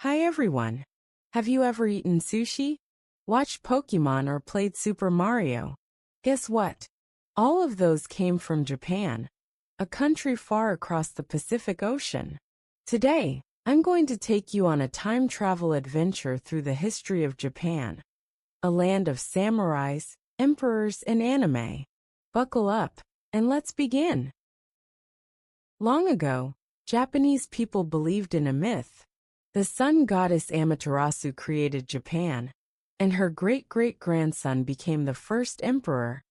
Hi everyone. Have you ever eaten sushi? Watched Pokémon or played Super Mario? Guess what? All of those came from Japan, a country far across the Pacific Ocean. Today, I'm going to take you on a time travel adventure through the history of Japan, a land of samurais, emperors, and anime. Buckle up, and let's begin. Long ago, Japanese people believed in a myth. The sun goddess Amaterasu created Japan, and her great-great-grandson became the first emperor,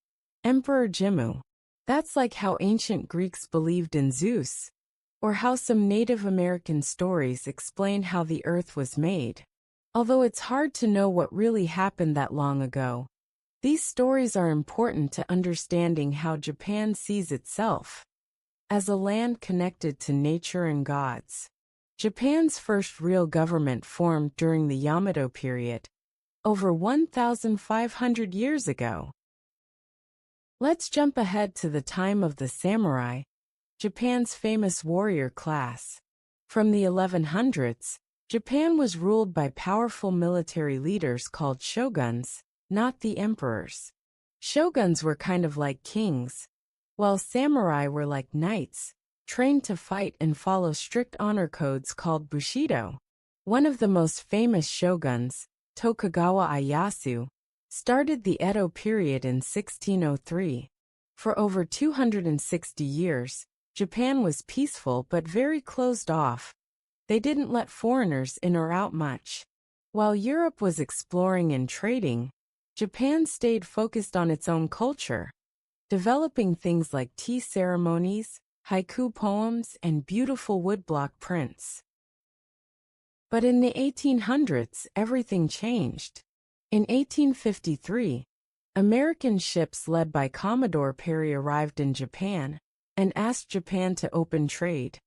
Emperor Jimmu. That's like how ancient Greeks believed in Zeus, or how some Native American stories explain how the earth was made. Although it's hard to know what really happened that long ago, these stories are important to understanding how Japan sees itself as a land connected to nature and gods. Japan's first real government formed during the Yamato period, over 1,500 years ago. Let's jump ahead to the time of the samurai, Japan's famous warrior class. From the 1100s, Japan was ruled by powerful military leaders called shoguns, not the emperors. Shoguns were kind of like kings, while samurai were like knights, trained to fight and follow strict honor codes called bushido. One of the most famous shoguns, Tokugawa Ieyasu, started the Edo period in 1603. For over 260 years, Japan was peaceful but very closed off. They didn't let foreigners in or out much. While Europe was exploring and trading, Japan stayed focused on its own culture, developing things like tea ceremonies, haiku poems, and beautiful woodblock prints. But in the 1800s, everything changed. In 1853, American ships led by Commodore Perry arrived in Japan and asked Japan to open trade.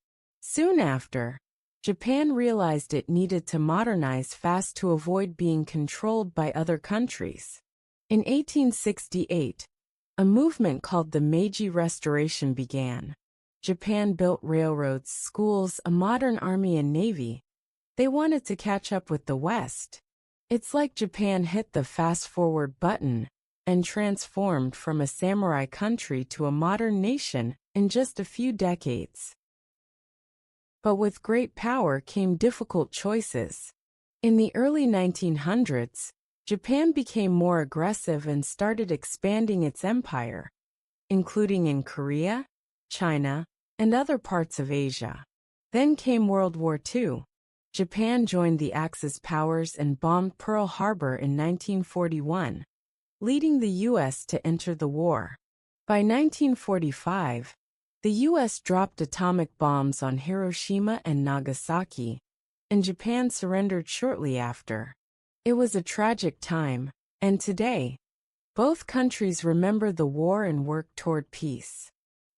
Soon after, Japan realized it needed to modernize fast to avoid being controlled by other countries. In 1868, a movement called the Meiji Restoration began. Japan built railroads, schools, a modern army and navy. They wanted to catch up with the West. It's like Japan hit the fast-forward button and transformed from a samurai country to a modern nation in just a few decades. But with great power came difficult choices. In the early 1900s, Japan became more aggressive and started expanding its empire, including in Korea, China, and other parts of Asia. Then came World War II. Japan joined the Axis powers and bombed Pearl Harbor in 1941, leading the U.S. to enter the war. By 1945, the U.S. dropped atomic bombs on Hiroshima and Nagasaki, and Japan surrendered shortly after. It was a tragic time, and today, both countries remember the war and work toward peace.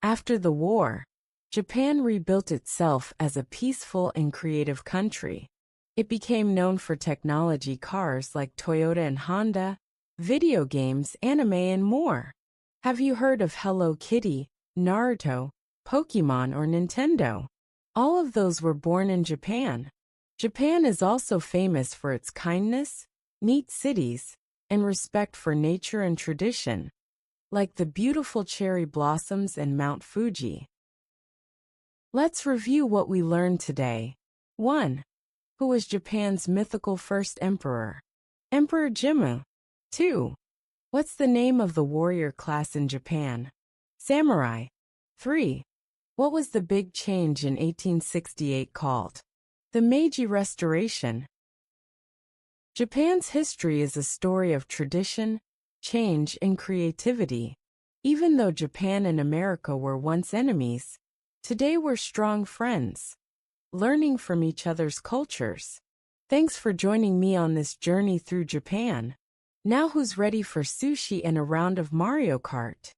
After the war, Japan rebuilt itself as a peaceful and creative country. It became known for technology, cars like Toyota and Honda, video games, anime, and more. Have you heard of Hello Kitty, Naruto, Pokémon, or Nintendo? All of those were born in Japan. Japan is also famous for its kindness, neat cities, and respect for nature and tradition, like the beautiful cherry blossoms and Mount Fuji. Let's review what we learned today. 1. Who was Japan's mythical first emperor? Emperor Jimmu. 2. What's the name of the warrior class in Japan? Samurai. 3. What was the big change in 1868 called? The Meiji Restoration. Japan's history is a story of tradition, change, and creativity. Even though Japan and America were once enemies, today we're strong friends, learning from each other's cultures. Thanks for joining me on this journey through Japan. Now who's ready for sushi and a round of Mario Kart?